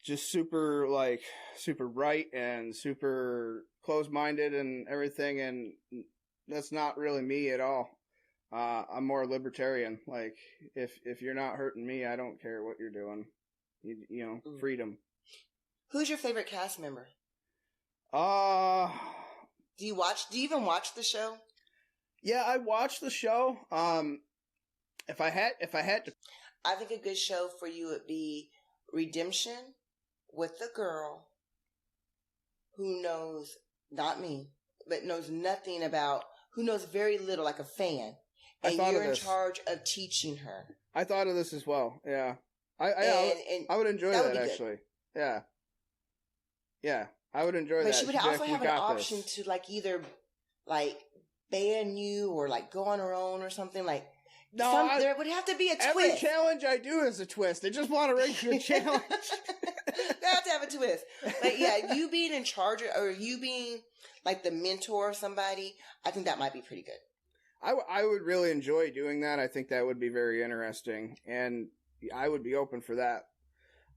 [SPEAKER 2] just super right and super close-minded and everything, and that's not really me at all. I'm more libertarian. Like, if you're not hurting me, I don't care what you're doing. You know, freedom.
[SPEAKER 1] Who's your favorite cast member? Do you even watch the show?
[SPEAKER 2] Yeah, I watch the show. If I had to,
[SPEAKER 1] I think a good show for you would be Redemption, with the girl who knows, not me, but knows nothing about, who knows very little, like a fan. And you're in charge of teaching her.
[SPEAKER 2] I thought of this as well, yeah. I would enjoy that actually. Yeah. Yeah, I would enjoy that.
[SPEAKER 1] But she would also have an option to either ban you or go on her own or something No, there would have to be a twist.
[SPEAKER 2] Every challenge I do is a twist. I just want a regular challenge.
[SPEAKER 1] They have to have a twist. But yeah, you being in charge or you being the mentor of somebody, I think that might be pretty good.
[SPEAKER 2] I would really enjoy doing that. I think that would be very interesting, and I would be open for that.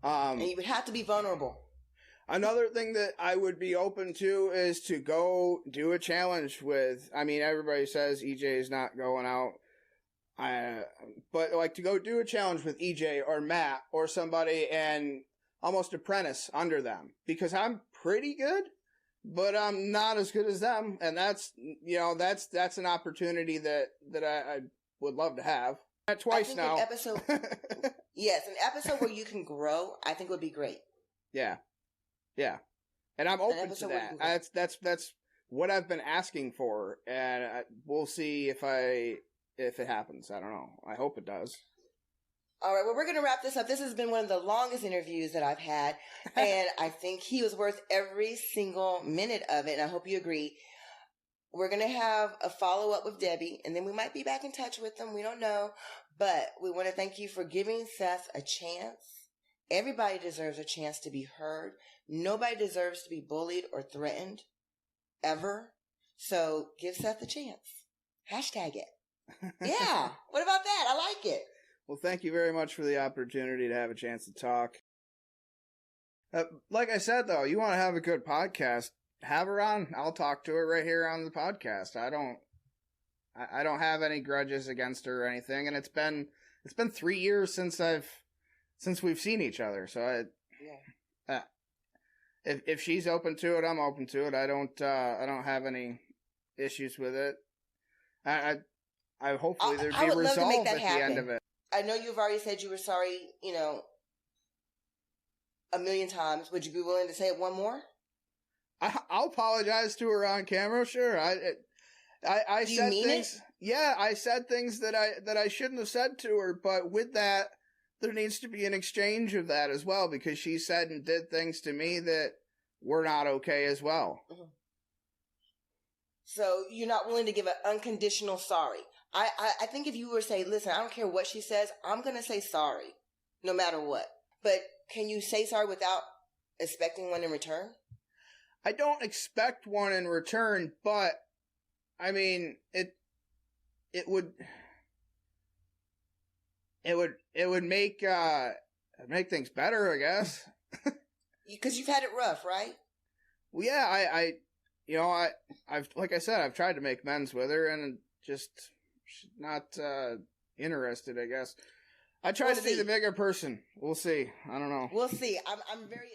[SPEAKER 1] And you would have to be vulnerable.
[SPEAKER 2] Another thing that I would be open to is to go do a challenge with. I mean, everybody says EJ is not going out. But to go do a challenge with EJ or Matt or somebody and almost apprentice under them, because I'm pretty good, but I'm not as good as them, and that's an opportunity that I would love to have. Twice now.
[SPEAKER 1] Yes, an episode where you can grow, I think would be great. Yeah,
[SPEAKER 2] and I'm open to that. That's what I've been asking for, and we'll see if it happens. I don't know. I hope it does.
[SPEAKER 1] All right, well, we're going to wrap this up. This has been one of the longest interviews that I've had, and I think he was worth every single minute of it, and I hope you agree. We're going to have a follow-up with Debbie, and then we might be back in touch with them. We don't know, but we want to thank you for giving Seth a chance. Everybody deserves a chance to be heard. Nobody deserves to be bullied or threatened, ever. So give Seth a chance. Hashtag it. Yeah. What about that? I like it.
[SPEAKER 2] Well, thank you very much for the opportunity to have a chance to talk. Like I said, though, you want to have a good podcast, have her on. I'll talk to her right here on the podcast. I don't have any grudges against her or anything, and it's been 3 years since we've seen each other. So if she's open to it, I'm open to it. I don't have any issues with it. I hopefully there'd be a resolve at the end of it.
[SPEAKER 1] I know you've already said you were sorry, a million times. Would you be willing to say it one more?
[SPEAKER 2] I'll apologize to her on camera. Sure. I
[SPEAKER 1] Do
[SPEAKER 2] said
[SPEAKER 1] you mean
[SPEAKER 2] things.
[SPEAKER 1] It?
[SPEAKER 2] Yeah, I said things that I shouldn't have said to her. But with that, there needs to be an exchange of that as well, because she said and did things to me that were not okay as well.
[SPEAKER 1] Mm-hmm. So you're not willing to give an unconditional sorry. I think if you were to say, listen, I don't care what she says, I'm going to say sorry, no matter what. But can you say sorry without expecting one in return?
[SPEAKER 2] I don't expect one in return, but I mean, it would make things better, I guess.
[SPEAKER 1] Because you've had it rough, right?
[SPEAKER 2] Well, yeah, I've like I said, I've tried to make amends with her, and just she's not interested, I guess. I tried
[SPEAKER 1] We'll
[SPEAKER 2] to
[SPEAKER 1] see.
[SPEAKER 2] be the bigger person. We'll see. I don't know.
[SPEAKER 1] We'll see. I'm very